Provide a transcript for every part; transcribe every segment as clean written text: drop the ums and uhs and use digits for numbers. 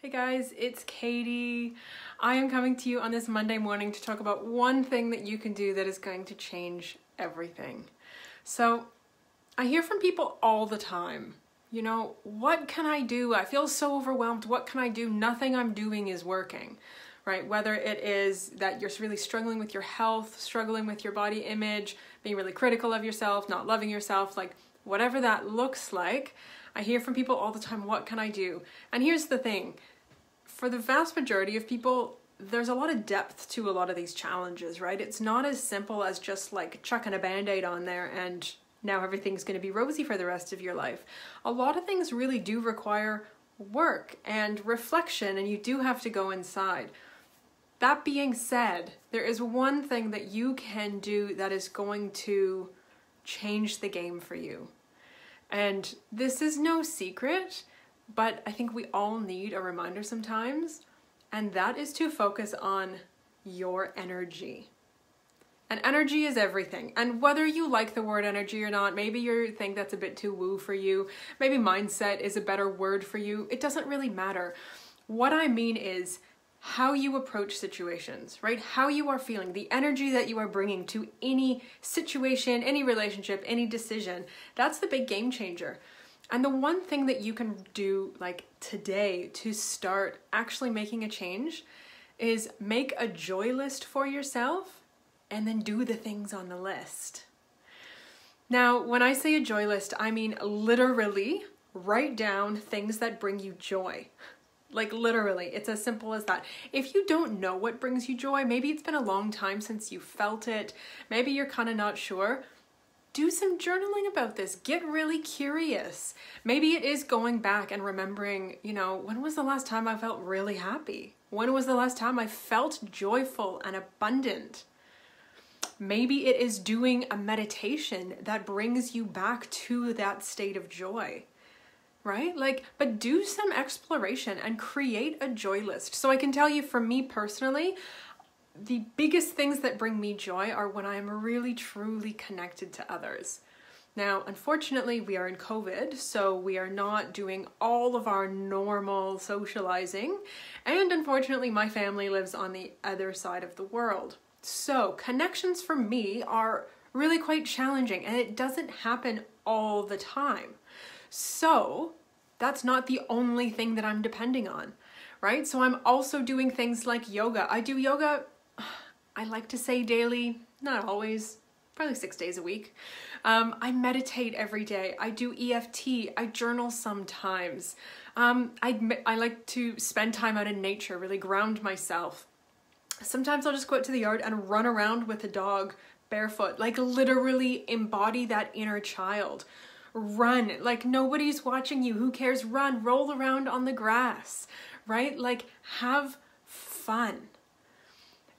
Hey guys, it's Katie. I am coming to you on this Monday morning to talk about one thing that you can do that is going to change everything. So, I hear from people all the time, what can I do? I feel so overwhelmed. What can I do? Nothing I'm doing is working, right? Whether it is that you're really struggling with your health, struggling with your body image, being really critical of yourself, not loving yourself, like whatever that looks like, I hear from people all the time, what can I do? And here's the thing, for the vast majority of people, there's a lot of depth to a lot of these challenges, right? It's not as simple as just like chucking a Band-Aid on there and now everything's going to be rosy for the rest of your life. A lot of things really do require work and reflection, and you do have to go inside. That being said, there is one thing that you can do that is going to change the game for you. And this is no secret, but I think we all need a reminder sometimes, and that is to focus on your energy. And energy is everything. And whether you like the word energy or not, maybe you think that's a bit too woo for you, maybe mindset is a better word for you, it doesn't really matter. What I mean is how you approach situations, right? How you are feeling, the energy that you are bringing to any situation, any relationship, any decision. That's the big game changer. And the one thing that you can do like today to start actually making a change is make a joy list for yourself and then do the things on the list. Now, when I say a joy list, I mean literally write down things that bring you joy. Like literally, it's as simple as that. If you don't know what brings you joy, maybe it's been a long time since you felt it, maybe you're kind of not sure, do some journaling about this. Get really curious. Maybe it is going back and remembering, when was the last time I felt really happy? When was the last time I felt joyful and abundant? Maybe it is doing a meditation that brings you back to that state of joy. Right? But do some exploration and create a joy list. So I can tell you, for me personally, the biggest things that bring me joy are when I'm really truly connected to others. Now, unfortunately, we are in COVID, so we are not doing all of our normal socializing. And unfortunately, my family lives on the other side of the world. So connections for me are really quite challenging, and it doesn't happen all the time. So that's not the only thing that I'm depending on, right? So I'm also doing things like yoga. I do yoga, I like to say daily, not always, probably 6 days a week. I meditate every day. I do EFT. I journal sometimes. I like to spend time out in nature, really ground myself. Sometimes I'll just go out to the yard and run around with the dog barefoot, like literally embody that inner child. Run, like nobody's watching you. Who cares? Run, roll around on the grass, right? Like have fun.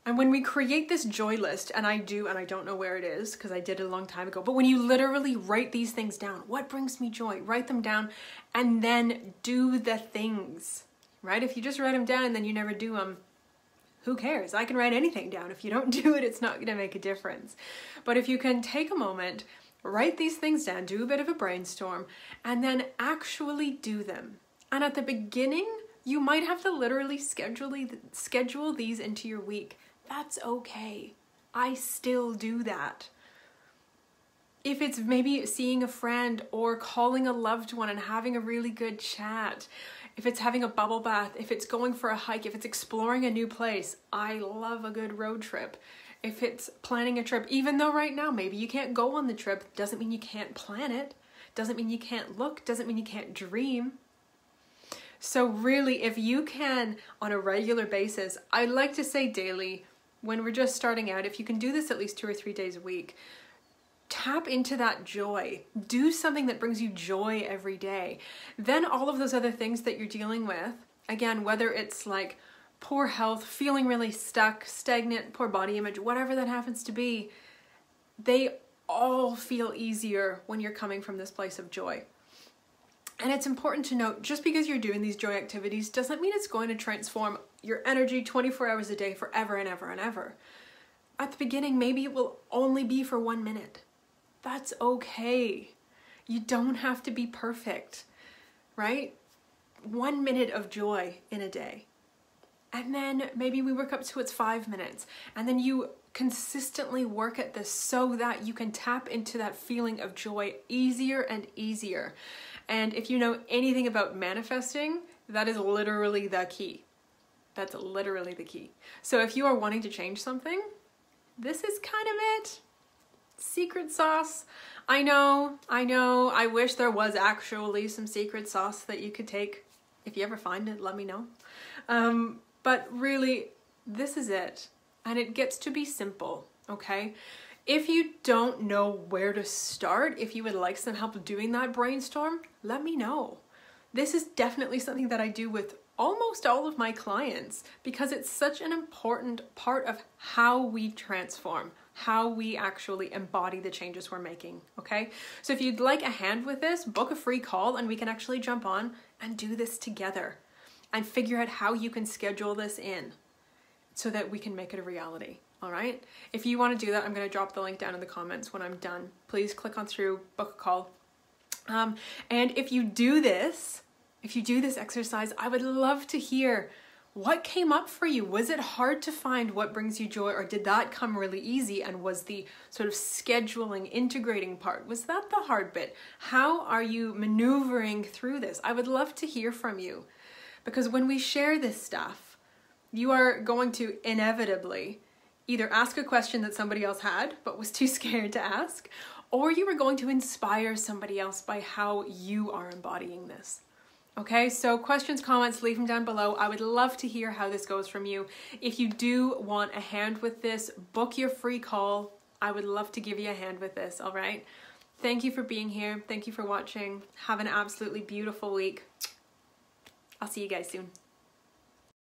And when we create this joy list, and I don't know where it is because I did it a long time ago, but when you literally write these things down, what brings me joy? Write them down and then do the things, right? If you just write them down and then you never do them, who cares? I can write anything down. If you don't do it, it's not going to make a difference. But if you can take a moment, write these things down, do a bit of a brainstorm, and then actually do them. And at the beginning, you might have to literally schedule these into your week. That's okay. I still do that. If it's maybe seeing a friend or calling a loved one and having a really good chat, if it's having a bubble bath, if it's going for a hike, if it's exploring a new place, I love a good road trip. If it's planning a trip, even though right now maybe you can't go on the trip, doesn't mean you can't plan it, doesn't mean you can't look, doesn't mean you can't dream. So really, if you can, on a regular basis, I like to say daily, when we're just starting out, if you can do this at least 2 or 3 days a week, tap into that joy. Do something that brings you joy every day. Then all of those other things that you're dealing with, again, whether it's like poor health, feeling really stuck, stagnant, poor body image, whatever that happens to be, they all feel easier when you're coming from this place of joy. And it's important to note, just because you're doing these joy activities doesn't mean it's going to transform your energy 24 hours a day forever and ever and ever. At the beginning, maybe it will only be for 1 minute. That's okay. You don't have to be perfect, right? 1 minute of joy in a day. And then maybe we work up to it's 5 minutes. And then you consistently work at this so that you can tap into that feeling of joy easier and easier. And if you know anything about manifesting, that is literally the key. That's literally the key. So if you are wanting to change something, this is kind of it. Secret sauce. I know. I wish there was actually some secret sauce that you could take. If you ever find it, let me know. But really, this is it. And it gets to be simple, okay? If you don't know where to start, if you would like some help doing that brainstorm, let me know. This is definitely something that I do with almost all of my clients because it's such an important part of how we transform, how we actually embody the changes we're making, okay? So if you'd like a hand with this, book a free call and we can actually jump on and do this together and figure out how you can schedule this in so that we can make it a reality, all right? If you want to do that, I'm going to drop the link down in the comments when I'm done. Please click on through, book a call. And if you do this exercise, I would love to hear what came up for you. Was it hard to find what brings you joy, or did that come really easy? And was the sort of scheduling, integrating part, was that the hard bit? How are you maneuvering through this? I would love to hear from you because when we share this stuff, you are going to inevitably either ask a question that somebody else had but was too scared to ask, or you are going to inspire somebody else by how you are embodying this. Okay, so questions, comments, leave them down below. I would love to hear how this goes from you. If you do want a hand with this, book your free call. I would love to give you a hand with this, all right? Thank you for being here. Thank you for watching. Have an absolutely beautiful week. I'll see you guys soon.